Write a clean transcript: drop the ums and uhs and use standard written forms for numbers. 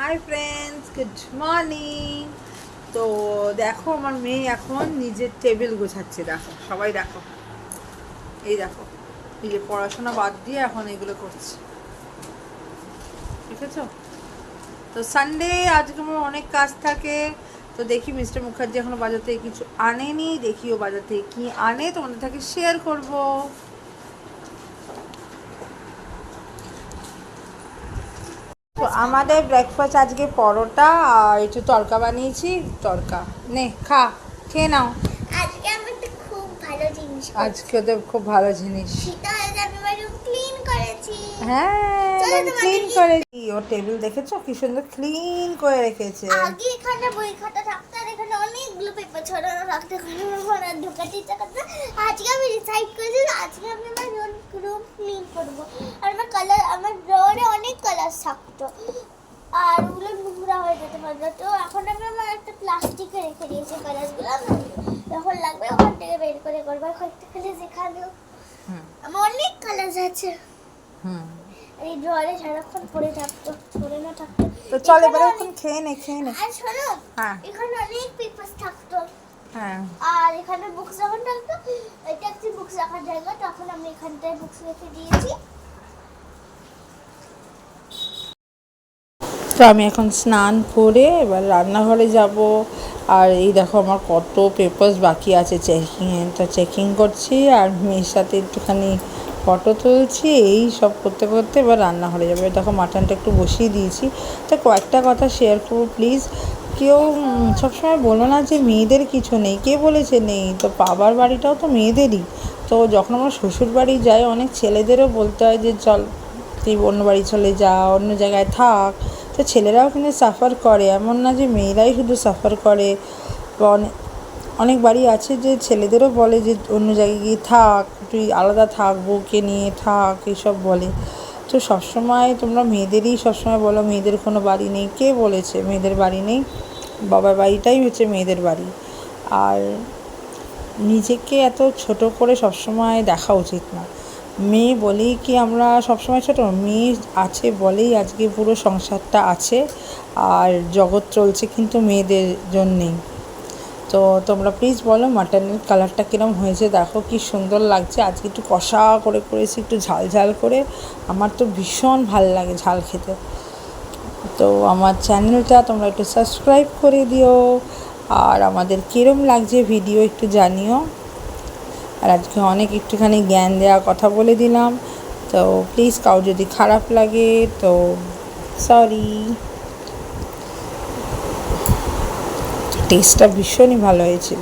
Hi friends, good morning. তো দেখো আমার মেয়ে এখন নিজের টেবিল গোছাচ্ছে। দেখো সবাই দেখো, এই দেখো এই যে পড়াশোনা বাদ দিয়ে এখন এগুলো করছে, ঠিক আছে? তো সানডে আজকে আমার অনেক কাজ থাকে। তো দেখি মিস্টার মুখার্জি এখনো বাজার থেকে কিছু আনেনি, দেখি ও বাজার থেকে কি আনে তোমাদের থেকে শেয়ার করব। তো আমাদের ব্রেকফাস্ট আজকে পরোটা আর একটু তড়কা বানিয়েছি। তড়কা নে খা, খেয়ে নাও। আজকে আমি একটা খুব ভালো জিনিস আজকে তো খুব ভালো জিনিস। শীতল আমি রুম ক্লিন করেছি। হ্যাঁ, ক্লিন করেছি। ও টেবিল দেখেছো কি সুন্দর ক্লিন করে রেখেছে। আগে এখানে বই খাতা থাকতো আর এখানে অনেকগুলো পেপার ছড়ানো রাখতে ঘরে ঢোকাতে থাকতো। আজকে আমি ডিসাইড করেছি আজকে আমি আমার রুম ক্লিন করবো। আর আমার ড্রয়ারে অনেক কালার থাকতো আর ওগুলো নোংরা হয়ে যেতে পারতো। তো এখন আমি আমার একটা প্লাস্টিকে রেখে দিয়েছি কালারগুলো। যখন লাগবে ওখান থেকে বের করে করবো। কয়েকটা কালার দেখানো, আমার অনেক কালার আছে। এই ড্রয়ারে সারাক্ষণ পড়ে থাকতো, পড়ে না থাকতো। তো চল এবারে এখন খেয়ে নে, খেয়ে নে। আর শোনো, হ্যাঁ এখানে অনেক পেপারস থাকতো। হ্যাঁ, আর এখানে বুকস যখন থাকতো, এটা একটি বুকস রাখার জায়গা, তখন আমি এখানটায় বুকস রেখে দিয়েছি। তো আমি এখন স্নান করে এবার রান্নাঘরে যাব। আর এই দেখো আমার কত পেপারস বাকি আছে চেকিংয়ে, চেকিং করছি আর মেয়ের সাথে একটুখানি ফটো তুলছি। এই সব করতে করতে এবার রান্নাঘরে যাবে। দেখো মাটনটা একটু বসিয়ে দিয়েছি। তো কয়েকটা কথা শেয়ার করবো প্লিজ। কেউ সবসময় বলো না যে মেয়েদের কিছু নেই, কে বলেছে নেই? তো বাবার বাড়িটাও তো মেয়েদেরই। তো যখন আমরা শ্বশুর বাড়ি যাই অনেক ছেলেদেরও বলতে হয় যে চল তুই অন্য বাড়ি চলে যা, অন্য জায়গায় থাক। তো ছেলেরাও কিন্তু সাফার করে, এমন না যে মেয়েরাই শুধু সাফার করে। অনেক বাড়ি আছে যে ছেলেদেরও বলে যে অন্য জায়গায় গিয়ে থাক, তুই আলাদা থাক, বউকে নিয়ে থাক, এইসব বলে। তো সবসময় তোমরা মেয়েদেরই সবসময় বলো মেয়েদের কোনো বাড়ি নেই। কে বলেছে মেয়েদের বাড়ি নেই? বাবার বাড়িটাই হচ্ছে মেয়েদের বাড়ি। আর নিজেকে এত ছোট করে সবসময় দেখা উচিত না। মেয়ে বলেই কি আমরা সবসময় ছোটো? মেয়ে আছে বলেই আজকে পুরো সংসারটা আছে আর জগৎ চলছে কিন্তু মেয়েদের জন্যেই। তো তোমরা প্লিজ বলো মাটনের কালারটা কীরকম হয়েছে। দেখো কি সুন্দর লাগছে। আজকে একটু কষা করে করেছি, একটু ঝাল ঝাল করে। আমার তো ভীষণ ভাল লাগে ঝাল খেতে। তো আমার চ্যানেলটা তোমরা একটু সাবস্ক্রাইব করে দিও আর আমাদের কীরকম লাগছে ভিডিও একটু জানিও। আর আজকে অনেক একটুখানি জ্ঞান দেওয়া কথা বলে দিলাম। তো প্লিজ কাউ যদি খারাপ লাগে তো সরি। টেস্টটা ভীষণই ভালো হয়েছিল।